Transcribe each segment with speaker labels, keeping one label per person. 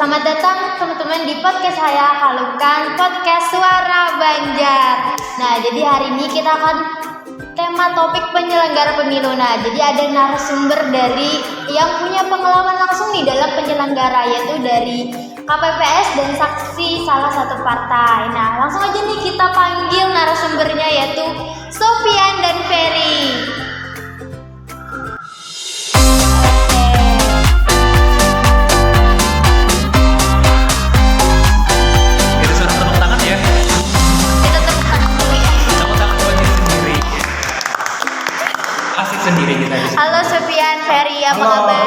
Speaker 1: Selamat datang teman-teman di podcast saya, Halukan Podcast Suara Banjar. Nah, jadi hari ini kita akan tema topik penyelenggara pemilu. Nah, jadi ada narasumber dari yang punya pengalaman langsung nih dalam penyelenggara, yaitu dari KPPS dan saksi salah satu partai. Nah, langsung aja nih kita panggil narasumbernya, yaitu Sofian dan Ferry. Halo Sofian, Ferry, apa kabar?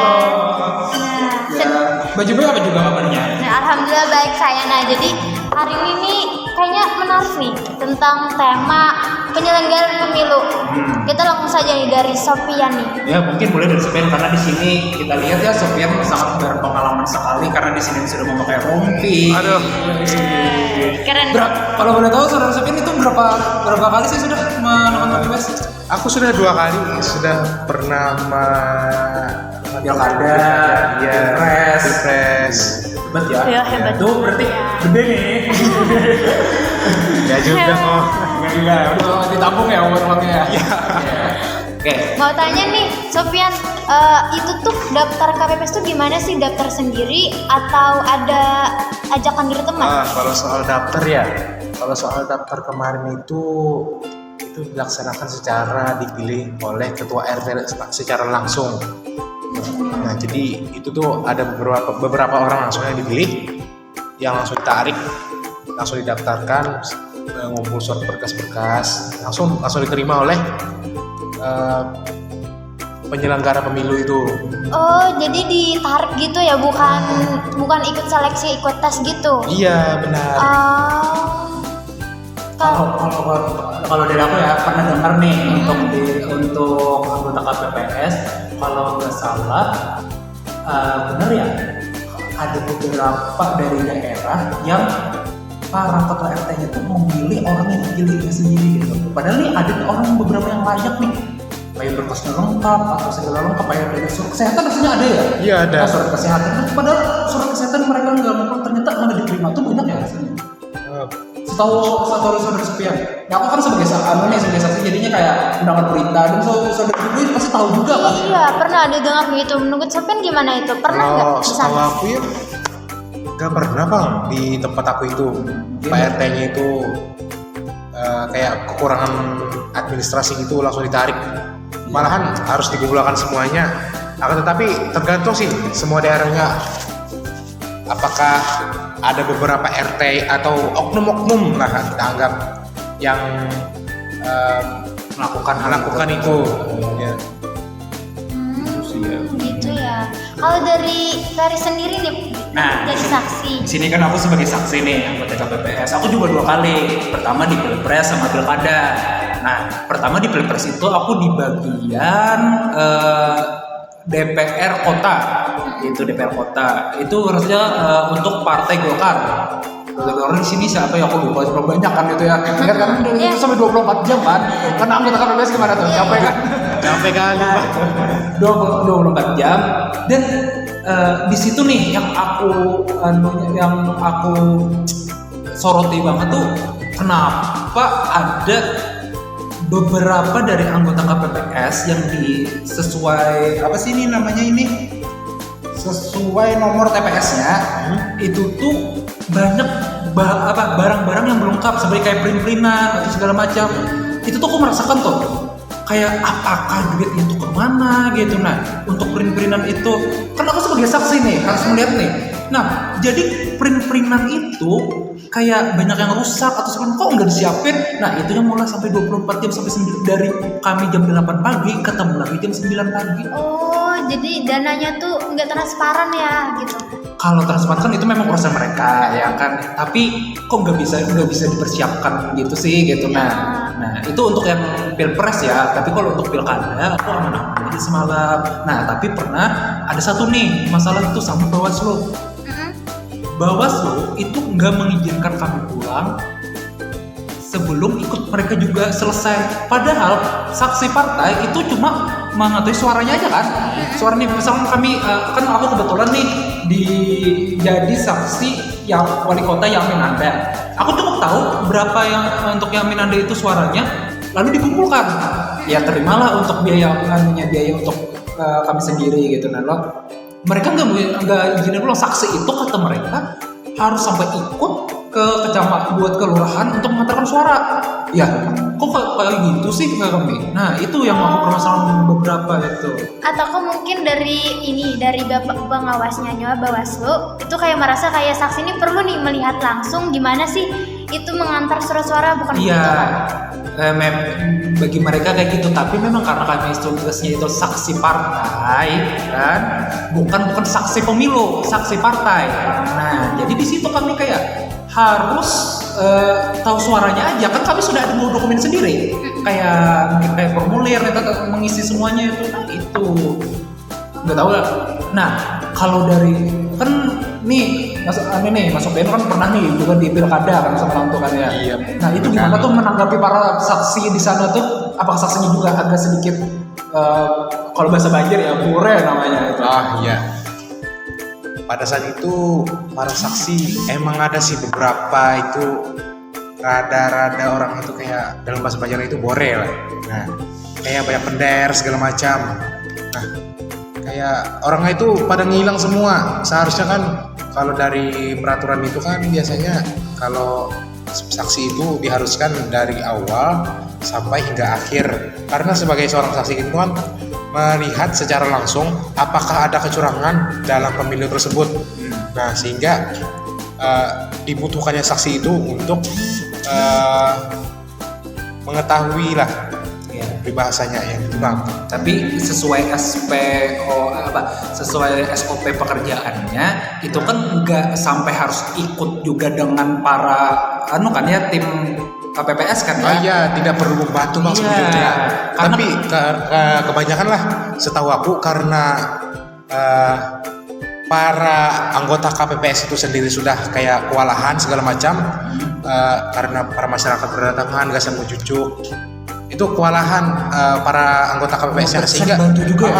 Speaker 2: Baju apa juga kabarnya?
Speaker 1: Nah, alhamdulillah baik saya. Nah, jadi hari ini nih kayaknya menarik nih tentang tema penyelenggara pemilu. Kita langsung saja nih dari Sofian nih.
Speaker 2: Ya mungkin boleh dari Sofian karena di sini kita lihat ya Sofian sangat berpengalaman sekali karena di sini sudah memakai rompi. Aduh.
Speaker 1: Keren.
Speaker 2: Kalau boleh tahu saudara Sofian itu berapa kali sih sudah menonton PPS?
Speaker 3: Aku sudah 2 kali, sudah pernah
Speaker 2: Pilkada, Pilpres. Hebat ya?
Speaker 1: Ya, hebat.
Speaker 2: Itu berarti gede nih.
Speaker 3: ya juga kok.
Speaker 2: Enggak, udah ditampung ya uangnya ya. Oke.
Speaker 1: Mau tanya nih, Sofian, itu tuh daftar KPPS tuh gimana sih? Daftar sendiri atau ada ajakan dari teman?
Speaker 3: Kalau soal daftar kemarin itu dilaksanakan secara dipilih oleh ketua RT secara langsung. Nah, jadi itu tuh ada beberapa orang langsung yang dipilih, yang langsung ditarik, langsung didaftarkan, ngumpul surat berkas-berkas, langsung diterima oleh penyelenggara pemilu itu.
Speaker 1: Oh, jadi ditarik gitu ya, bukan ikut seleksi, ikut tes gitu?
Speaker 3: Iya, benar.
Speaker 2: Kalau dari aku ya pernah dengar nih untuk anggota KPPS, kalau nggak salah benar ya, ada beberapa dari daerah yang para ketua RT-nya tuh memilih orang yang dipilihnya sendiri gitu. Padahal nih ada orang beberapa yang layak nih, kayak berkasnya lengkap atau segala lengkap, kayak dari surat kesehatan rasanya ada ya?
Speaker 3: Iya ada.
Speaker 2: Nah, surat kesehatan, padahal surat kesehatan mereka nggak lengkap, ternyata malah diterima tuh banyak ya rasanya. Setahu saudara Sofian, nah aku kan sebagai saksi jadinya kayak mendapat berita dan saudara itu pasti tahu juga kan?
Speaker 1: Iya, pernah ada dengar gitu. Menurut Sofian gimana itu? Pernah nggak di
Speaker 3: Setahu
Speaker 1: sana?
Speaker 3: aku ya nggak pernah bang di tempat aku itu. Pak RT-nya itu kayak kekurangan administrasi gitu langsung ditarik. Malahan harus digugulkan semuanya. Akan tetapi tergantung sih semua daerahnya. Apakah ada beberapa RT atau oknum-oknum lah kita anggap yang melakukan itu. Ya.
Speaker 1: Gitu ya. Kalau dari sendiri nih, jadi saksi.
Speaker 2: Di sini kan aku sebagai saksi nih anggota KPPS. Aku juga 2 kali. Pertama di Pilpres sama Pilkada. Nah, pertama di Pilpres itu aku di bagian DPR Kota. Itu DPR Kota. Itu harusnya untuk Partai Golkar. Orang di sini siapa ya, aku lupa, terlalu banyak kan itu ya. Ingat kan itu sampai 24 jam kan. Karena anggota KPPS gimana tuh? Capek kan?
Speaker 3: Capek kali Pak.
Speaker 2: 24 jam. Dan di situ nih yang aku soroti banget tuh, kenapa ada beberapa dari anggota KPPS yang sesuai apa sih ini namanya ini? Sesuai nomor TPS-nya itu tuh banyak barang-barang yang belum lengkap, seperti kayak print-printan atau segala macam. Itu tuh aku merasakan tuh kayak apakah duitnya itu kemana gitu. Nah, untuk print-printan itu kan aku sebagai saksi nih harus melihat nih. Nah, jadi print-printan itu kayak banyak yang rusak atau sebelum kok nggak disiapin. Nah, itu yang mulai sampai 24 jam sampai dari kami jam 8 pagi ketemu lagi jam 9 pagi.
Speaker 1: Oh, jadi dananya tuh nggak transparan ya gitu.
Speaker 2: Kalau transparan kan itu memang urusan mereka ya kan. Tapi kok nggak bisa dipersiapkan gitu sih gitu. Nah itu untuk yang Pilpres ya. Tapi kalau untuk Pilkada aku aman-aman aja semalam. Nah tapi pernah ada satu nih masalah itu sama Bawaslu. Bawaslu itu nggak mengizinkan kami pulang sebelum ikut mereka juga selesai. Padahal saksi partai itu cuma mengetahui suaranya aja kan. Suara nih misalkan kami kan aku kebetulan nih jadi saksi yang wali kota Yamin Anda. Aku cukup tahu berapa yang untuk Yamin Anda itu suaranya, lalu dikumpulkan. Ya terimalah untuk biaya untuk kami sendiri gitu. Nah, mereka nggak izinin pulang. Saksi itu kata mereka harus sampai ikut ke kecamatan buat kelurahan untuk mengantarkan suara. Ya, kok kayak gitu sih kami. Nah, itu yang aku permasalahan beberapa itu.
Speaker 1: Atau mungkin dari bapak pengawasnya Bawaslu itu kayak merasa kayak saksi ini perlu nih melihat langsung gimana sih itu mengantar surat-suara, bukan
Speaker 2: Iya.
Speaker 1: begitu kan?
Speaker 2: Bagi mereka kayak gitu, tapi memang karena kami tugasnya itu saksi partai kan, bukan saksi pemilu, saksi partai. Nah, jadi di situ kami kayak harus tahu suaranya aja kan, kami sudah ada dokumen sendiri, kayak formulir kita mengisi semuanya itu kan, itu nggak tahu lah. Nah, kalau dari kan nih Mas Ben kan pernah nih juga di pilkada kan sama orang tua kan ya.
Speaker 3: Iya.
Speaker 2: Nah, itu gimana tuh menanggapi para saksi di sana tuh? Apakah saksinya juga agak sedikit kalau bahasa Banjar ya pure namanya itu?
Speaker 3: Iya. Pada saat itu para saksi emang ada sih beberapa itu rada-rada orang itu kayak dalam bahasa Banjar itu bore lah. Nah, kayak banyak pender segala macam. Nah, kayak orangnya itu pada ngilang semua. Seharusnya kan kalau dari peraturan itu kan biasanya kalau saksi itu diharuskan dari awal sampai hingga akhir. Karena sebagai seorang saksi itu kan melihat secara langsung apakah ada kecurangan dalam pemilu tersebut. Nah, sehingga dibutuhkannya saksi itu untuk mengetahui lah peribahasanya ya gitu Bang.
Speaker 2: Tapi sesuai sesuai SOP pekerjaannya itu kan nggak sampai harus ikut juga dengan para tim KPPS kan ya?
Speaker 3: Iya, tidak perlu membantu Bang sebetulnya. Tapi kebanyakan lah setahu aku karena para anggota KPPS itu sendiri sudah kayak kewalahan segala macam karena para masyarakat berdatangan gas yang mencucuk. Itu kewalahan para anggota KPPS sehingga
Speaker 2: bantu juga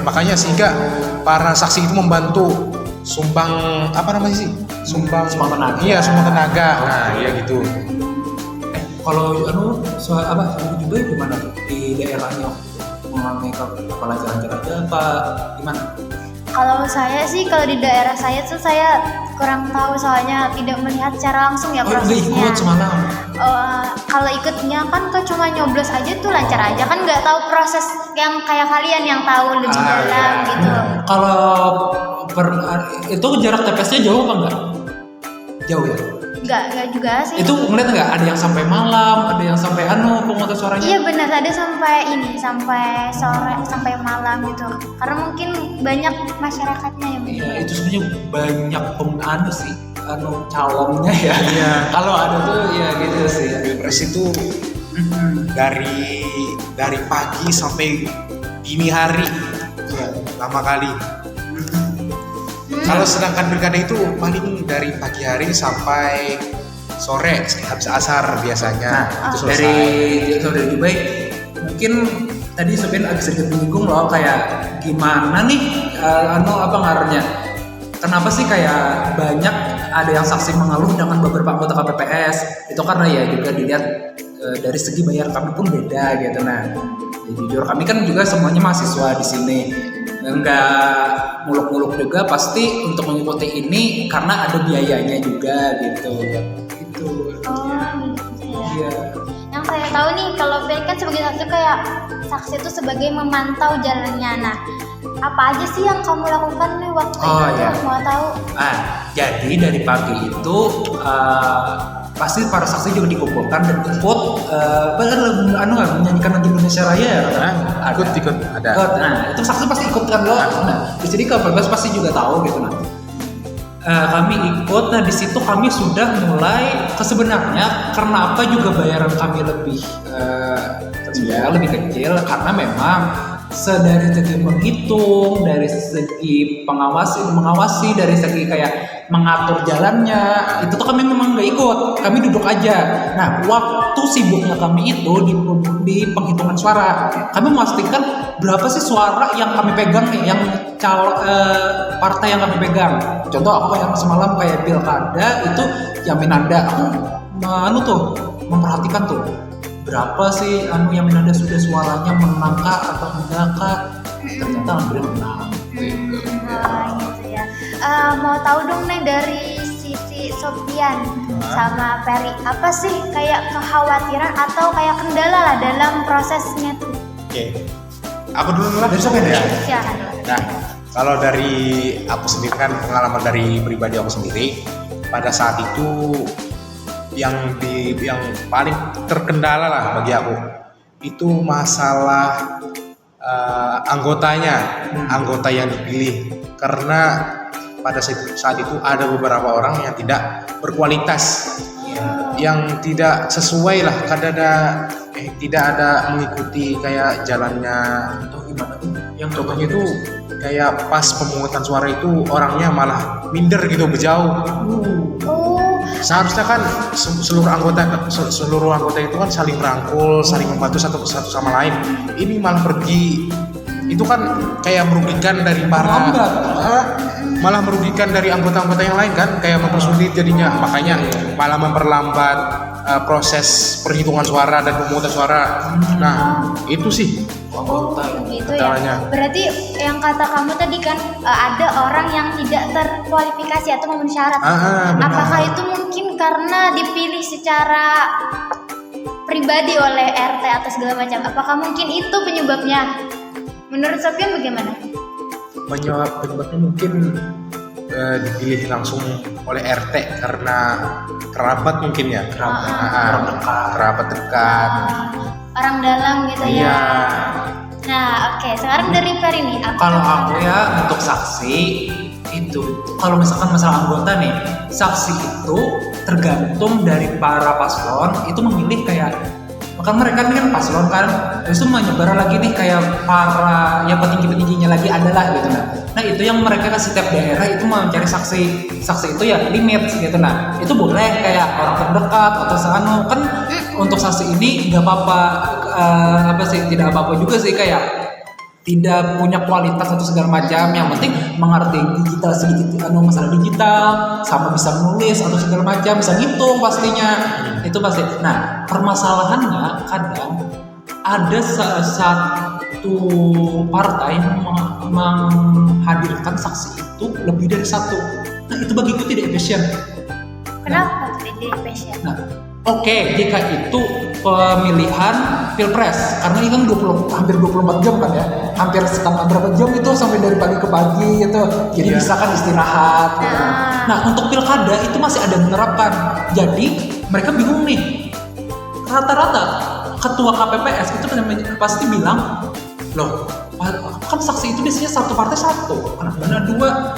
Speaker 3: makanya sehingga para saksi itu membantu sumbang sumbang
Speaker 2: tenaga.
Speaker 3: Iya, sumbang tenaga. Nah, iya gitu.
Speaker 2: Kalau juga gimana tuh di daerahnya mengalami pelajaran aja apa gimana?
Speaker 1: Kalau saya sih, kalau di daerah saya tuh saya kurang tahu soalnya tidak melihat secara langsung ya prosesnya.
Speaker 2: Ikut semalam.
Speaker 1: Kalau ikutnya kan cuma nyoblos aja tuh lancar aja kan, nggak tahu proses yang kayak kalian yang tahu lebih dalam gitu.
Speaker 2: Kalau itu jarak TPS-nya jauh apa enggak? Jauh ya?
Speaker 1: Enggak juga sih.
Speaker 2: Itu ngeliat nggak ada yang sampai malam, ada yang sampai pemungutan suaranya?
Speaker 1: Iya benar, ada sampai sore, sampai malam gitu. Karena mungkin banyak masyarakatnya yang
Speaker 2: Iya, itu sebenarnya banyak calonnya ya. Iya. Kalau ada tuh ya gitu sih.
Speaker 3: Pilpres itu dari pagi sampai dini hari, lama kali. Kalau sedangkan pilkada itu paling dari pagi hari sampai sore habis asar biasanya.
Speaker 2: Nah,
Speaker 3: itu
Speaker 2: dari Dubai mungkin tadi sebenarnya agak sedikit menyinggung loh, kayak gimana nih ngaruhnya. Kenapa sih kayak banyak ada yang saksi mengeluh dengan beberapa anggota KPPS? Itu karena ya juga dilihat dari segi bayar kami pun beda gitu. Nah, jujur kami kan juga semuanya mahasiswa di sini. Enggak muluk-muluk juga pasti untuk mengikuti ini karena ada biayanya juga gitu. Itu.
Speaker 1: Iya. Yang saya tahu nih, kalau Ben kan sebagai saksi kayak saksi itu sebagai memantau jalannya. Nah, apa aja sih yang kamu lakukan nih waktu itu? Mau tahu?
Speaker 2: Jadi dari pagi itu pasti para saksi juga dikumpulkan dan ikut menyanyikan lagu Indonesia Raya ya?
Speaker 3: Ikut ada.
Speaker 2: Nah, itu saksi pasti ikut kan loh. Nah, jadi KPPS pasti juga tahu gitu. Nah, kami ikut. Nah, di situ kami sudah mulai sebenarnya kenapa juga bayaran kami lebih kecil karena memang dari segi menghitung, dari segi mengawasi, dari segi kayak mengatur jalannya, itu tuh kami memang nggak ikut, kami duduk aja. Nah, waktu sibuknya kami itu di penghitungan suara, kami memastikan berapa sih suara yang kami pegang nih, yang partai yang kami pegang. Contoh aku yang semalam kayak pilkada itu Yaminanda, aku memperhatikan tuh berapa sih Yaminanda sudah suaranya menang kah atau enggak kah, ternyata hampir menang gitu.
Speaker 1: Gitu ya. Mau tahu dong nih dari sisi Sofian sama Ferry, apa sih kayak kekhawatiran atau kayak kendala lah dalam prosesnya tuh?
Speaker 3: Oke. Aku dulu lah dari Sofian ya.
Speaker 1: Silakan.
Speaker 3: Nah, kalau dari aku sendiri kan pengalaman dari pribadi aku sendiri, pada saat itu yang paling terkendala lah bagi aku itu masalah anggota yang dipilih, karena pada saat itu ada beberapa orang yang tidak berkualitas, yang tidak sesuai lah, tidak ada mengikuti kayak jalannya.
Speaker 2: Atau gimana tuh? Yang
Speaker 3: Contohnya itu kayak pas pemungutan suara itu orangnya malah minder gitu, berjauh. Seharusnya kan seluruh anggota itu kan saling merangkul, saling membantu satu sama lain. Ini malah pergi, itu kan kayak merugikan dari malah merugikan dari anggota-anggota yang lain kan, kayak mempersulit jadinya. Makanya malah memperlambat proses perhitungan suara dan pemungutan suara. Nah, itu sih.
Speaker 1: Gitu ya. Berarti yang kata kamu tadi kan ada orang yang tidak terkualifikasi atau memenuhi syarat. Apakah itu mungkin karena dipilih secara pribadi oleh RT atau segala macam? Apakah mungkin itu penyebabnya? Menurut Sofian bagaimana?
Speaker 3: Penyebabnya mungkin dipilih langsung oleh RT karena kerabat mungkin ya, kerabat dekat.
Speaker 1: Orang dalam gitu ya. Nah, oke. Sekarang dari Ferry nih.
Speaker 2: Kalau aku ya untuk saksi itu, kalau misalkan masalah anggota nih, saksi itu tergantung dari para paslon itu memilih kayak, kan mereka ini kan paslon kan, itu menyebar lagi nih kayak para yang petingginya lagi adalah gitu nah itu yang mereka kasih tiap daerah itu mau mencari saksi itu ya limit gitu. Nah itu boleh kayak orang terdekat atau kan untuk saksi ini nggak apa-apa, tidak apa-apa juga sih, kayak tidak punya kualitas atau segala macam, yang penting mengerti digital sedikit, masalah digital sama bisa menulis atau segala macam, bisa ngitung pastinya, itu pasti. Nah permasalahannya kadang ada satu partai menghadirkan saksi itu lebih dari satu. Nah itu bagiku tidak efisien.
Speaker 1: Kenapa tidak efisien?
Speaker 2: Nah oke, jika itu pemilihan pilpres, karena ini kan hampir 24 jam kan ya, hampir setengah berapa jam itu sampai dari pagi ke pagi gitu, jadi bisa kan istirahat gitu. Nah untuk pilkada itu masih ada menerapkan, jadi mereka bingung nih, rata-rata ketua KPPS itu pasti bilang, loh kan saksi itu biasanya satu partai satu, kenapa dua?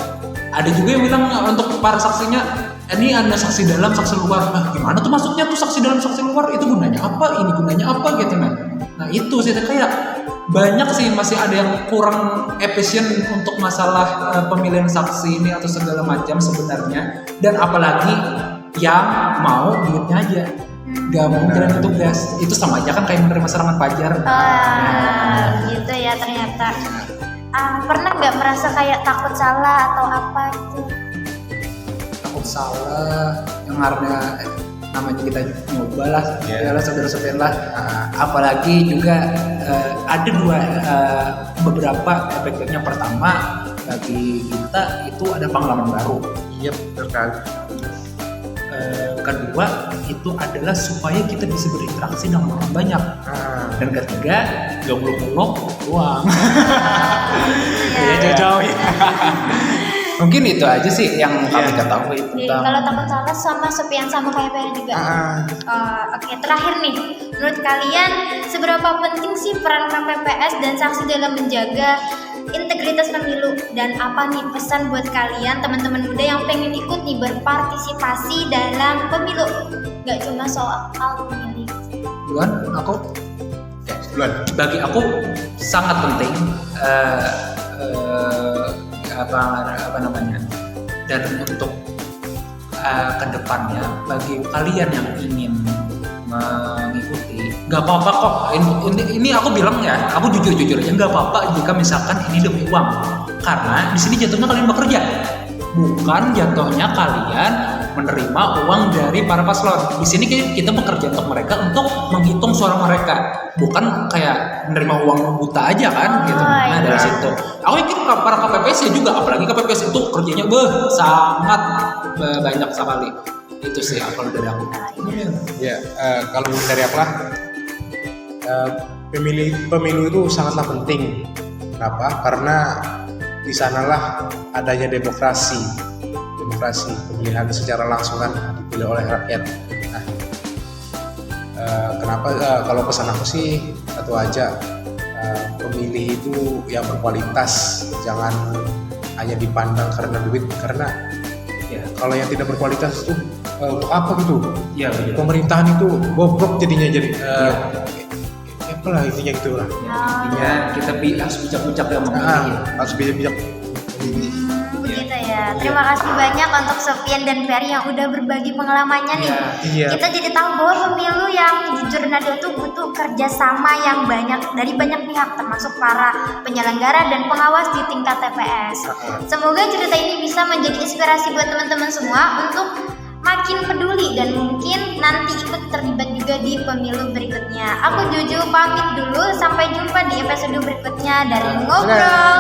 Speaker 2: Ada juga yang bilang untuk para saksinya, ini ada saksi dalam, saksi luar. Nah, gimana tuh maksudnya tuh saksi dalam, saksi luar? Itu gunanya apa? Ini gunanya apa gitu nah itu sih kayak banyak sih masih ada yang kurang efisien untuk masalah pemilihan saksi ini atau segala macam sebenarnya. Dan apalagi yang mau duitnya aja, gak mau jalan tugas. Itu sama aja kan kayak menerima serangan pajar.
Speaker 1: Gitu ya ternyata. Pernah nggak merasa kayak takut salah atau apa gitu?
Speaker 2: Takut salah, yang karena namanya kita nyoba lah, ya lah saudara-saudara lah. Apalagi juga ada beberapa efeknya. Pertama bagi kita itu ada pengalaman baru.
Speaker 3: Iya betul kan.
Speaker 2: Kedua itu adalah supaya kita bisa berinteraksi dengan orang banyak. Dan ketiga gak muluk-muluk uang. Jauh-jauh ya. Mungkin itu aja sih yang kami ketahui.
Speaker 1: Jadi kalau takut salah sama Sofian sama kayak Ferry juga. Oke, terakhir nih, menurut kalian seberapa penting sih peran KPPS dan saksi dalam menjaga integritas pemilu, dan apa nih pesan buat kalian teman-teman muda yang pengen ikut nih berpartisipasi dalam pemilu, gak cuma soal pemilih.
Speaker 2: Duluan aku.
Speaker 3: Bulan.
Speaker 2: Bagi aku sangat penting apa namanya, dan untuk kedepannya bagi kalian yang ingin mengikuti, nggak apa-apa kok. Ini aku bilang ya, aku jujur aja, nggak apa-apa jika misalkan ini demi uang, karena di sini jatuhnya kalian bekerja, bukan jatuhnya kalian menerima uang dari para paslon. Di sini kita bekerja untuk mereka, untuk menghitung suara mereka, bukan kayak menerima uang buta aja kan, gitu. Nah dari situ, aku yakin para KPPS juga, apalagi KPPS itu kerjanya sangat banyak sekali. Itu sih kalau dari aku.
Speaker 3: Ya, kalau dari aku lah, pemilu itu sangatlah penting. Kenapa? Karena di sanalah adanya demokrasi pemilihan secara langsung kan, dipilih oleh rakyat. Nah, kenapa? Kalau pesan aku sih satu aja, pemilih itu yang berkualitas, jangan hanya dipandang karena duit, karena ya kalau yang tidak berkualitas itu untuk apa gitu?
Speaker 2: Iya.
Speaker 3: Pemerintahan itu bobrok jadinya, jadi apalah intinya gitu lah.
Speaker 2: Intinya kita harus bijak-bijak yang memilih.
Speaker 3: Harus bijak-bijak.
Speaker 1: Begitu ya. Terima kasih banyak untuk Sofian dan Ferry yang udah berbagi pengalamannya nih.
Speaker 3: Iya.
Speaker 1: Kita jadi tahu bahwa pemilu yang jujur dan adil itu butuh kerjasama yang banyak dari banyak pihak, termasuk para penyelenggara dan pengawas di tingkat TPS. Semoga cerita ini bisa menjadi inspirasi buat teman-teman semua untuk makin peduli dan mungkin nanti ikut terlibat juga di pemilu berikutnya. Aku Juju pamit dulu, sampai jumpa di episode berikutnya dari Ngobrol